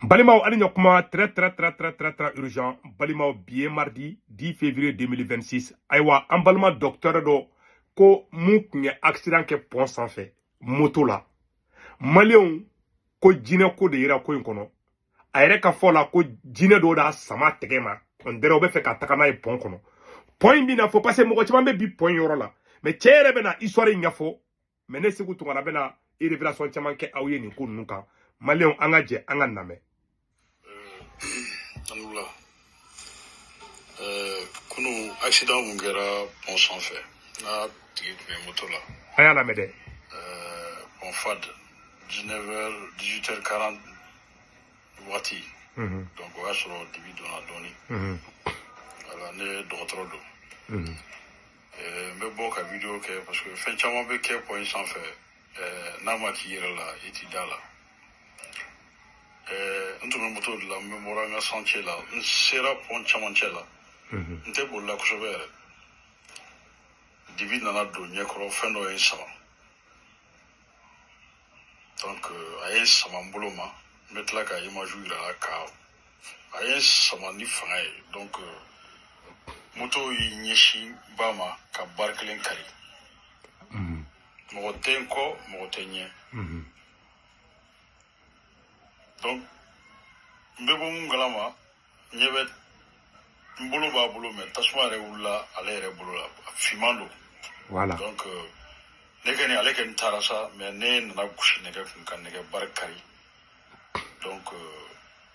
Balimao Alignokuma, très urgent. Balimao bien mardi 10 février 2026. Aïwa, emballement docteur do ko mouk nye accident ke pont sans fait. Moto la. Malion ko jine ko de ira ko inkono. Aire ka fola ko jine do da sama tegema. On dere obe fe ka takana e pont kono. Point bi na fo parce mo ko chimambe bi point yoro la. Mais chere bena histoire ngafo. Mais ne sigu tungana bena i révélation chaman ke awye ni ko nuka. Malion angaje anga name. Alhamdulillah. Kunu accident mun kɛra pont sanfɛ n'a tigi tun bɛ moto la. A y'a lamɛn dɛ. Pont FAD 18h40 waati. Donc o y'a sɔrɔ dibi donna dɔɔni. Voilà ne ye dɔgɔtɔrɔ don. N bɛ bɔ ka video kɛ parce que fɛn caman bɛ kɛ pont sanfɛ n'a ma k'i yɛrɛ la i t'i da la. N tun bɛ moto de la n bɛ bɔra n ka chantier la n sera pont camancɛ la n tɛ bolila kosɛbɛ yɛrɛ dibi nana don ɲɛkɔrɔ fɛn dɔ ye n sama donc a ye n sama n bolo ma n bɛ tila ka image yira a la ka a ye n sama ni fanga ye donc moto y'i ɲɛsin ba ma ka bari kelen kari mɔgɔ tɛ n kɔ mɔgɔ tɛ n ɲɛ. Donc, n bɛ bɔ mun kalama n ɲɛ bɛ n bolo b'a bolo mais tasuma yɛrɛ wulila ale yɛrɛ bolo la finman don. Voilà. Donc ne kɔni ale kɔni taara sa mais ne nana gosi nɛgɛ kun ka nɛgɛ bari kari donc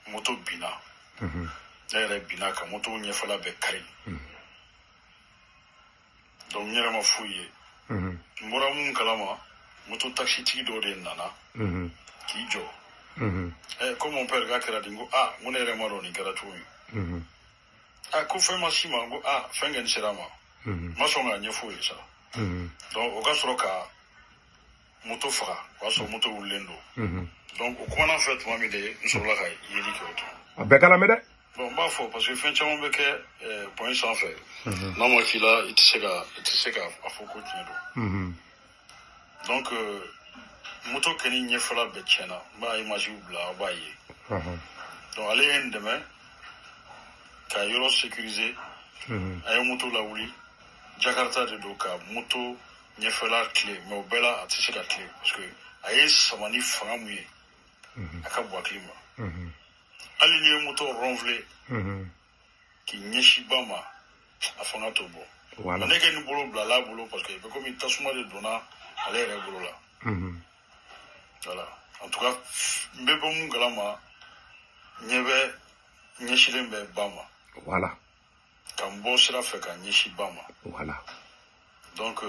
moto binna. Ne yɛrɛ binna ka moto ɲɛfɛla bɛɛ kari. Donc n yɛrɛ ma foyi ye. N bɔra mun kalama moto taxitigi dɔ de nana k'i jɔ. Comme mon père k'a kɛra ten ko n ko ne yɛrɛ ma dɔn nin kɛra cogo min. Ko fɛn ma si ma n ko fɛn kɛni sera ma. N ma sɔn k'a ɲɛfɔ o ye sa. Donc o ka sɔrɔ ka moto faga o y'a sɔrɔ moto wulilen don. Donc o kumana fɛ tuma min de n sɔrɔla ka yeli kɛ o tun. A bɛɛ ka lamɛn dɛ. Bon n b'a fɔ parce que fɛn caman bɛ kɛ pont sanfɛ n'a ma k'i la i tɛ se ka a fɔ ko tiɲɛ don. Donc moto kɛni ɲɛfɛla bɛɛ tiɲɛna n b'a image bila aw b'a ye. Donc ale ye n dɛmɛ ka yɔrɔ sécuriser a ye moto lawuli Jakarta de don ka moto ɲɛfɛla tile mais o bɛɛ la a tɛ se ka tile parce que a ye sama ni fanga mun ye a ka bɔ a tile ma. Hali ni ye moto renfler k'i ɲɛsin ba ma a fanga t'o bɔ. Ne kɛ ni bolo bila a bolo parce que bɛ komi tasuma de donna ale yɛrɛ bolo la. Voilà. En tout cas, n bɛ bɔ mun kalama ɲɛ bɛ ɲɛsilen bɛ ba ma. Voilà. Ka n bɔ sira fɛ ka ɲɛsin ba ma. Voilà. Donc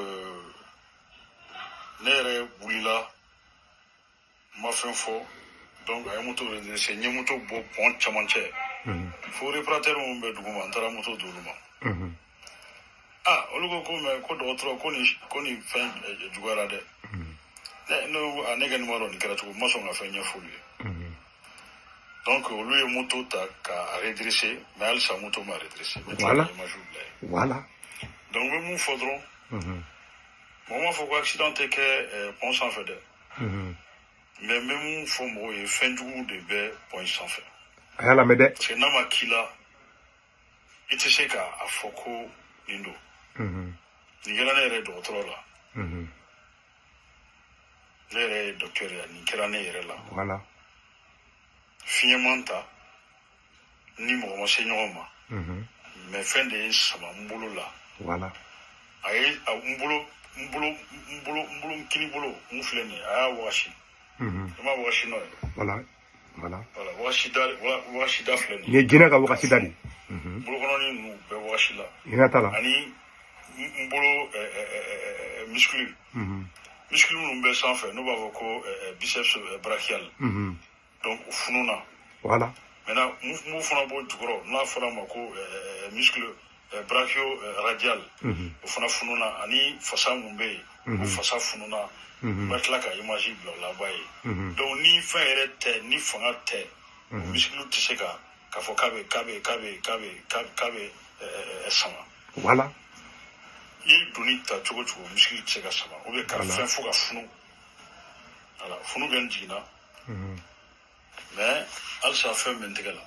ne yɛrɛ wulila n ma fɛn fɔ donc a ye moto redressé n ye moto bɔ pont camancɛ fo réparateur mun bɛ dugu ma n taara moto d'olu ma. Olu ko mais ko dɔgɔtɔrɔ ko nin fɛn juguyara dɛ. Ne kɔni ma dɔn nin kɛra cogo n ma sɔn ka fɛn ɲɛfɔ olu ye. Donc olu ye moto ta k'a redresser mais halisa moto ma redresser. Voilà. Voilà. Donc n bɛ mun fɔ dɔrɔn mɔgɔ ma fɔ ko accident tɛ kɛ pont sanfɛ dɛ. Mais n bɛ mun fɔ mɔgɔw ye fɛn jugu de bɛ pont sanfɛ. A y'a lamɛn dɛ. Parce que n'a ma k'i la i tɛ se k'a fɔ ko nin don. Nin kɛra ne yɛrɛ dɔgɔtɔrɔ la. Ne yɛrɛ ye docteur ye nin kɛra ne yɛrɛ la. Voilà. Fiɲɛ man ta ni mɔgɔ ma se ɲɔgɔn ma. Mais fɛn de ye sama n bolo la. Voilà. A ye n kini bolo mun filɛ nin ye a y'a wɔsi. I ma wɔsi n'o ye. Voilà. Voilà. Voilà wɔsi da filɛ nin ye. Nin ye jinɛ ka wɔsi da de. Bolokɔnɔni ninnu bɛɛ wɔsi la. Jinɛ t'a la. Ani n bolo muscle. Muscle minnu bɛ sanfɛ n'u b'a fɔ ko biceps brachial. Donc o fununa. Voilà. Maintenant mun fana b'o jukɔrɔ n'a fɔra ma ko muscle brachio radial. O fana fununa ani fasa mun bɛ yen o fasa fununa. N bɛ tila ka image bila o la b'a ye. Donc ni fɛn yɛrɛ tɛ ni fanga tɛ o muscle tɛ se ka fɔ k'a bɛ sama. Voilà. I ye doni ta cogo cogo muscle tɛ se ka sama ou bien ka fɛn fo ka funu. Voilà funu bɛ n jiginna. Mais alsa fait mentigala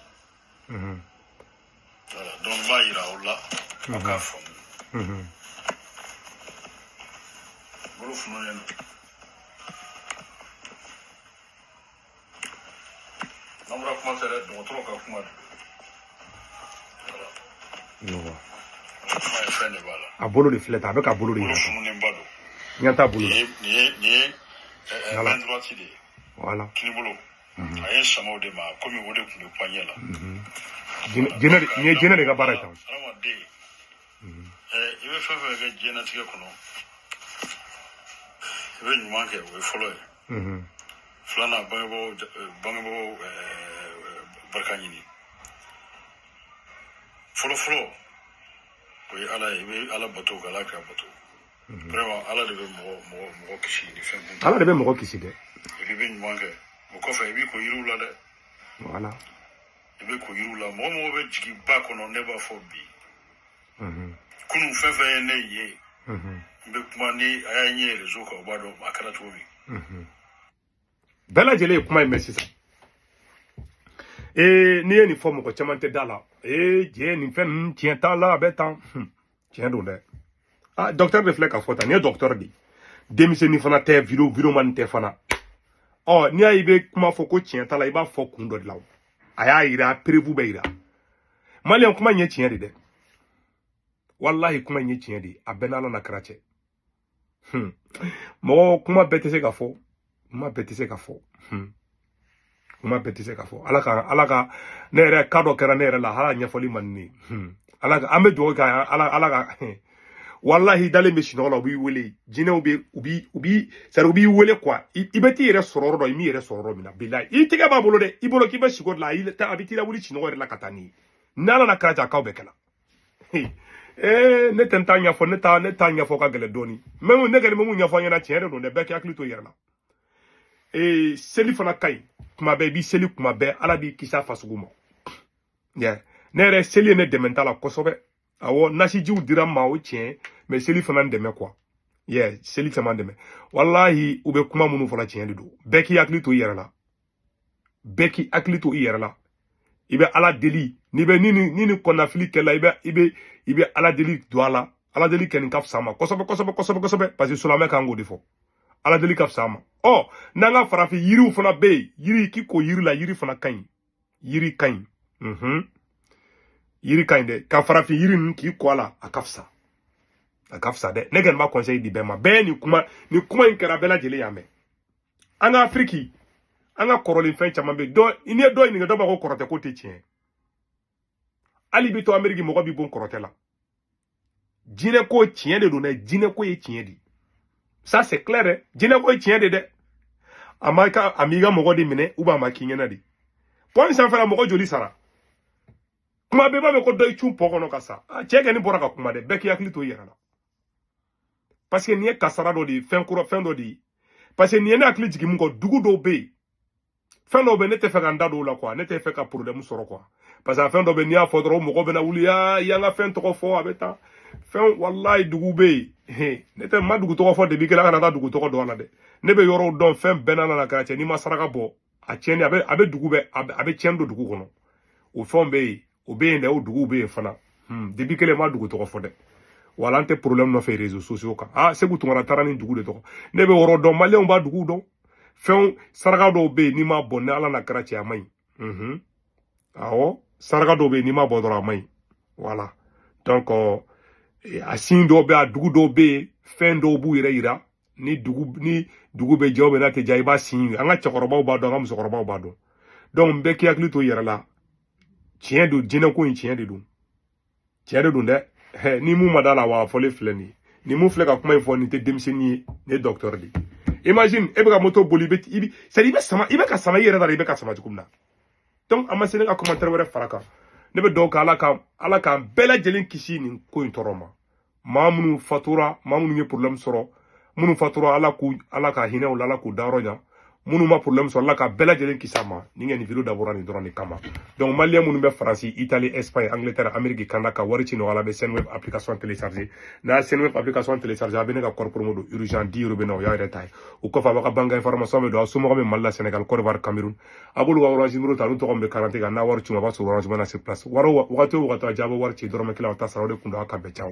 voilà donc ba ira wala aka fam bulu funu len namra kuma sere do tro ka kuma no my friend bala abolo de fleta be ka bolo de funu len bado nyata bolo ni droit de voilà kini bolo ayen samo de ma comme wode ku de kwanya la jena de ga bara taw alama de ibe fa fa ga jena tike kono ibe nyuma ke we follow flana bangebo barkanyini follow we ala bato gala ka bato vraiment ala de mo kisi ni fen ala de be mo kisi de ibe nyuma ke ko fa ibi ko yiru la de voilà ibe ko yiru la mo be jigi ba kono never for bi kunu fefe ne ye be kuma ni ayanye rezo ko ba do akara to bi bela jele kuma merci ça ni ni forme ko chamante dala je ni fen tient temps là betan tient do de ah docteur de flek afota ni docteur di demise ni fana te video man te fana oh ni ayibe kuma foko tient temps là iba foko ndo de lawo aya ira prévu be ira malian kuma nye tient de wallahi kuma nye tient de abenala na krache mo kuma betese ka fo kuma betese ka fo kuma betise ka fo alaka ne re kado kera ne re la hala nyafoli manni alaka ame do ka alaka wallahi dale me shino la ubi wele jine ubi sar ubi wele kwa ibeti re sororo do mi re sororo mina billahi itike ba bolo de ibolo ki ba shigo la ile ta abiti la wuli shino re la katani nala na kraja ka obekela ne tentanya fo ne tanya fo ka gele doni memu ne gele memu nyafo nyana tiere do ne beki aklito yerla seli fana kai kuma be bi seli kuma be ala bi kisa fasuguma yeah ne re seli ne dementala kosobe awo nasi jiu dira ma o tien mais seli fana ndeme quoi yeah seli fana ndeme wallahi ube kuma munu fala tien do beki aklito yerla ibe ala deli ni be nini kona fili kela ibe ala deli do ala deli ken kaf sama kosobe parce que sulame kango defo ala deli kaf sama oh nanga farafi yiri fana be yiri kiko yiri la yiri fana kain yiri kain yiri kain de ka farafi yiri nki ko ala akafsa de negen ma conseil di bema be ni kuma inkera bela jele yame anga afriki anga korolin fen chama be do ini do ni do ba ko korote ko te tien ali bi to ameriki mo ko bi bon korote la jine ko tien de do na jine ko ye tien di ça c'est clair jine ko tien de amaka amiga mo ko di mine uba makinye na di point sans faire mo ko joli sara kuma be ba me ko do chum poko no kasa cheke ni bora ka kuma de beki yakli to yera la parce que ni kasara do di fen do di parce que ni na akli jigi mo ko dugu do be fen do be ne te fe ka ndado la quoi ne te fe ka problème soro quoi parce que fen do be ni a fodro mo ko be na wuli ya nga fen to ko fo abeta fen wallahi dugu be ne te ma dugu to ko fo de bi kala kana dugu to ko do la de ne be yoro don fen benana la karache ni masaraka bo a cheni abe dugu be abe chendo dugu kono o fen be o be ne o dugu be fana de bi kala ma dugu to ko fo de wala ante problème no fe réseaux sociaux ka se butu ngara tarani dugu de to ne be yoro don malien ba dugu do fen saraka do be ni ma bonne ala na karache amai awo saraka do be ni ma bodoro amai voilà donc asin do be a dugu do be fen do bu ira ni dugu be jobe na te jaiba sin anga chokoroba ba do anga musokoroba ba do donc be ki akli to yera la tien do jina ko tien de do de ni mu madala wa fole fleni ni mu fleka kuma info ni te demseni ne docteur di imagine e be ka moto boli be ibi c'est ibe ka sama yera da ibe ka sama tukumna donc amasene ka commentaire were faraka ne be donc ala ka bela jelin kisi ni ko intoroma mamunu fatura mamunu ni problème soro munu fatura ala ka hine wala ala ku daronya minnu ma problème sɔrɔ la ka bɛɛ lajɛlen kisi a ma ni ŋa nin video dabɔra nin dɔrɔn de kama donc malien minnu bɛ faransi italie espagne angleterre amérique canada ka wari ci nɔgɔya la bɛ Senweb application télécharger n'a ye Senweb application télécharger a bɛ ne ka kɔri promo don urgent 10 € bɛ na o y'a yɛrɛ ta ye o kɔfɛ a b'a ka banque information bɛ don aw somɔgɔ bɛ Mali la Sénégal Côte d'Ivoire Cameroun a b'olu ka orange numéro ta olu tɔgɔ min bɛ carte kan n'a wari ci a b'a sɔrɔ orange money sur place wagati o wagati a jaa bɛ wari ci dɔrɔmɛ kelen a ta sara o de kun don a ka bɛɛ caw